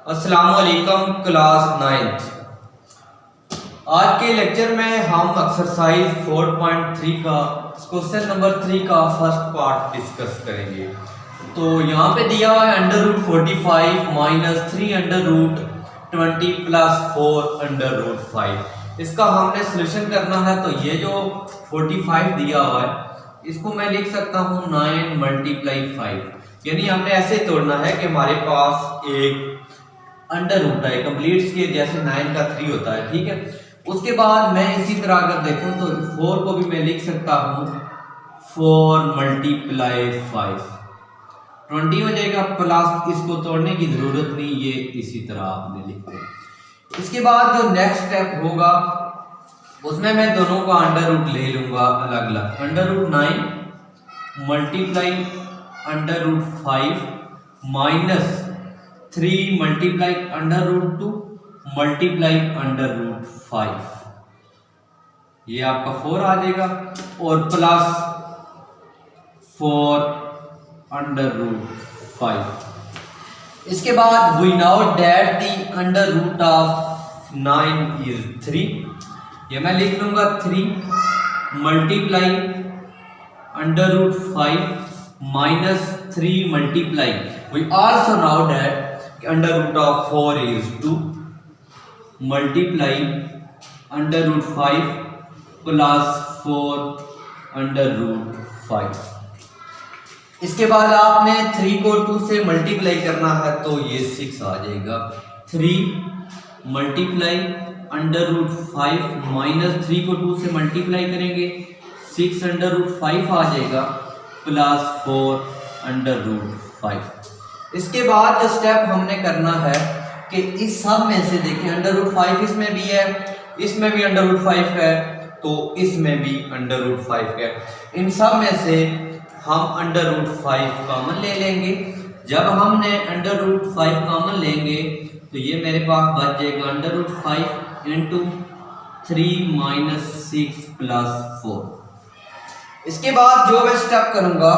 अस्सलाम वालेकुम class 9th। आज के लेक्चर में हम एक्सरसाइज 4.3 का क्वेश्चन नंबर 3 का फर्स्ट पार्ट डिस्कस करेंगे। तो यहाँ पे दिया हुआ है √45 माइनस 3 √20 प्लस 4 √5। इसका हमने सोल्यूशन करना है। तो ये जो 45 दिया हुआ है इसको मैं लिख सकता हूँ 9 × 5, यानी हमने ऐसे तोड़ना है कि हमारे पास एक अंडर रूट है कंप्लीट स्केयर, जैसे 9 का 3 होता है, ठीक है। उसके बाद मैं इसी तरह अगर देखूं तो 4 को भी मैं लिख सकता हूं 4 × 5 20 हो जाएगा, प्लस इसको तोड़ने की जरूरत नहीं, ये इसी तरह आपने लिख दें। इसके बाद जो नेक्स्ट स्टेप होगा उसमें मैं दोनों का अंडर रूट ले लूंगा अलग अलग। √9 × √5 माइनस 3 × √2 × √5, ये आपका 4 आ जाएगा, और प्लस 4 √5। इसके बाद we now that the under root of 9 is 3, ये मैं लिख लूंगा 3 × √5 minus 3 multiply, we also now that under root of 4 is 2 multiply under root 5 plus 4 √5। इसके बाद आपने 3 को 2 से मल्टीप्लाई करना है तो ये 6 आ जाएगा। 3 मल्टीप्लाई अंडर रूट 5 माइनस 3 को 2 से मल्टीप्लाई करेंगे 6 √5 आ जाएगा, प्लस 4 √5। इसके बाद जो स्टेप हमने करना है कि इस सब में से देखिए √5 इसमें भी है, इसमें भी √5 है, तो इसमें भी √5 है। इन सब में से हम √5 कॉमन ले लेंगे। जब हमने √5 कॉमन लेंगे तो ये मेरे पास बच जाएगा √5 × 3 - 6 + 4। इसके बाद जो मैं स्टेप करूंगा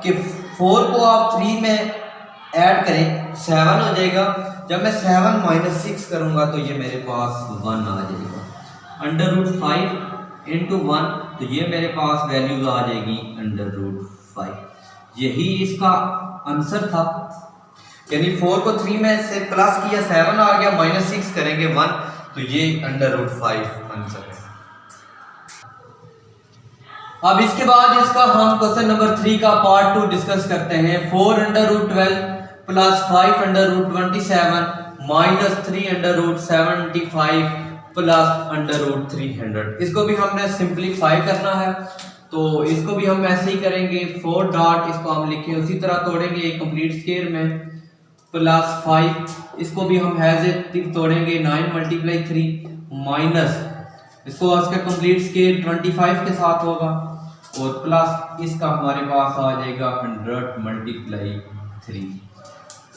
कि 4 को आप 3 में ऐड करें 7 हो जाएगा। जब मैं 7 - 6 करूंगा तो ये मेरे पास 1 आ जाएगा। √5 × 1, तो ये मेरे पास वैल्यूज आ जाएगी √5। यही इसका आंसर था, यानी 4 को 3 में से प्लस किया 7 आ गया, -6 करेंगे 1, तो ये √5 आंसर है। अब इसके बाद इसका हम क्वेश्चन नंबर 3 का पार्ट 2 डिस्कस करते हैं। 4 √12 प्लस 5 √27 माइनस 3 √75 प्लस √300। इसको भी हमने सिंप्लीफाई करना है, तो इसको भी हम ऐसे ही करेंगे। 4 डॉट इसको हम लिखें उसी तरह तोड़ेंगे एक कंप्लीट स्क्वायर में, प्लस 5 इसको भी हम हैज इट तोड़ेंगे 9 × 3 माइनस इसको इसका कंप्लीट स्क्वायर 25 के साथ होगा, और प्लस इसका हमारे पास आ जाएगा 100 × 3।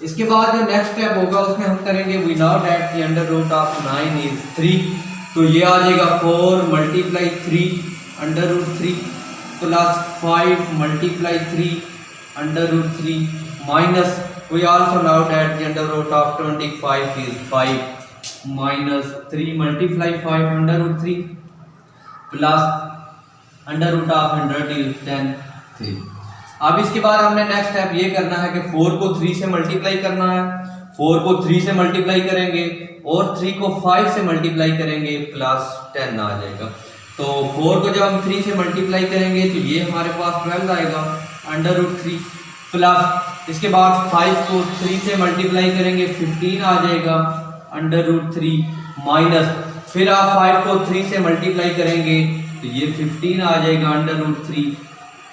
इसके बाद जो नेक्स्ट स्टेप होगा उसमें हम करेंगे we now that the under root of 9 is 3, तो ये आ जाएगा 4 × 3 √3 plus 5 × 3 √3 minus we also now that the under root of 25 is 5 minus 3 × 5 √3 plus under root of 100 is 10 3। अब इसके बाद हमने नेक्स्ट स्टेप ये करना है कि 4 को 3 से मल्टीप्लाई करना है। 4 को 3 से मल्टीप्लाई करेंगे और 3 को 5 से मल्टीप्लाई करेंगे, प्लस 10 आ जाएगा। तो 4 को जब हम 3 से मल्टीप्लाई करेंगे तो ये हमारे पास 12 आएगा √3, प्लस इसके बाद 5 को 3 से मल्टीप्लाई करेंगे 15 आ जाएगा √3, माइनस फिर आप 5 को 3 से मल्टीप्लाई करेंगे तो ये 15 आ जाएगा √3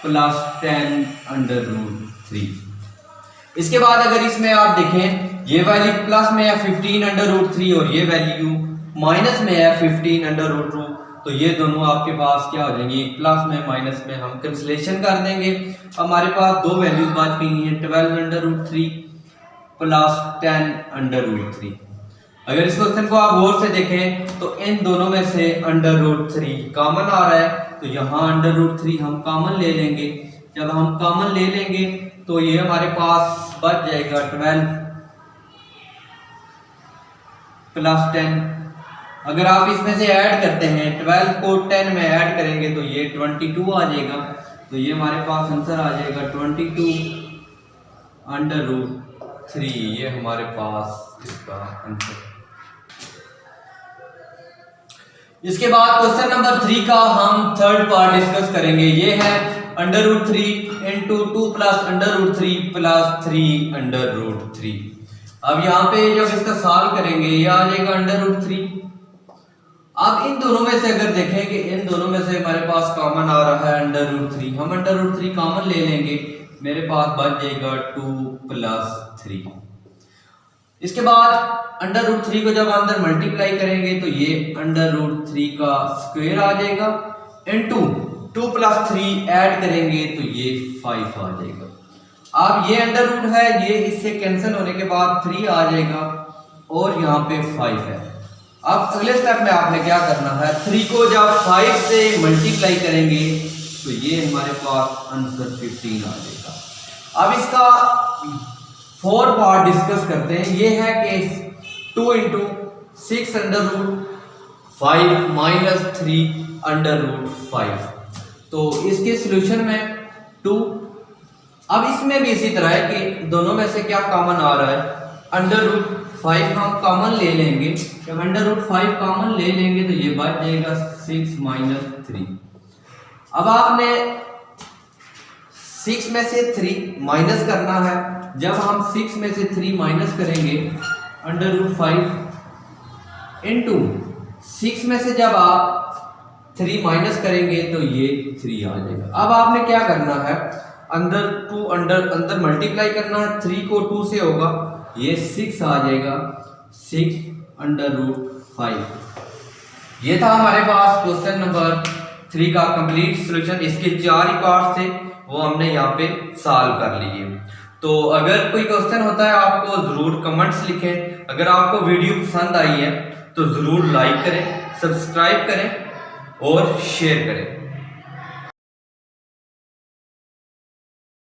प्लस 10 √3। इसके बाद अगर इसमें आप देखें ये वैल्यू प्लस में है 15 √3 और ये वैल्यू माइनस में है 15 √2, तो ये दोनों आपके पास क्या हो जाएंगे, प्लस में माइनस में हम कैंसिलेशन कर देंगे। हमारे पास दो वैल्यूज बच गई हैं 12 √3 प्लस 10 √3। अगर इस क्वेश्चन को आप गौर से देखें तो इन दोनों में से √3 कॉमन आ रहा है, तो यहाँ √3 हम कॉमन ले लेंगे। जब हम कॉमन ले लेंगे तो ये हमारे पास बच जाएगा 12 प्लस 10। अगर आप इसमें से ऐड करते हैं 12 को 10 में ऐड करेंगे तो ये 22 आ जाएगा। तो ये हमारे पास आंसर आ जाएगा 22√3। ये हमारे पास इसका आंसर। इसके बाद क्वेश्चन नंबर 3 का हम थर्ड पार्ट डिस्कस करेंगे। ये है √3 इंटू 2 प्लस √3 प्लस 3 √3। अब यहाँ पे जब इसका सॉल्व करेंगे ये आ जाएगा √3। अब इन दोनों में से अगर देखें कि इन दोनों में से हमारे पास कॉमन आ रहा है √3, हम √3 कॉमन ले लेंगे, मेरे पास बच जाएगा 2 प्लस 3। इसके बाद √3 को जब अंदर मल्टीप्लाई करेंगे तो ये √3 का स्क्वायर आ जाएगा इनटू 2 प्लस 3 ऐड करेंगे तो ये 5 आ जाएगा। अब ये अंडर रूट है, ये इससे कैंसिल होने के बाद 3 आ जाएगा और यहाँ पे 5 है। अब अगले स्टेप में आपने क्या करना है, 3 को जब 5 से मल्टीप्लाई करेंगे तो ये हमारे पास आंसर 15 आ जाएगा। अब इसका 4 पार्ट डिस्कस करते हैं। ये है कि 2 इंटू 6 √5 माइनस 3 √5। तो इसके सोल्यूशन में 2। अब इसमें भी इसी तरह है कि दोनों में से क्या कॉमन आ रहा है, √5 हम कॉमन ले लेंगे। जब √5 कॉमन ले लेंगे तो ये बच जाएगा 6 माइनस 3। अब आपने 6 में से 3 माइनस करना है। जब हम 6 में से 3 माइनस करेंगे √5 इंटू 6 में से जब आप 3 माइनस करेंगे तो ये 3 आ जाएगा। अब आपने क्या करना है, अंदर मल्टीप्लाई करना है। 3 को 2 से होगा, ये 6 आ जाएगा, 6 √5। ये था हमारे पास क्वेश्चन नंबर 3 का कंप्लीट सॉल्यूशन। इसके 4 ही पार्ट थे, वो हमने यहाँ पे सॉल्व कर लिए। तो अगर कोई क्वेश्चन होता है आपको जरूर कमेंट्स लिखें। अगर आपको वीडियो पसंद आई है तो जरूर लाइक करें, सब्सक्राइब करें और शेयर करें।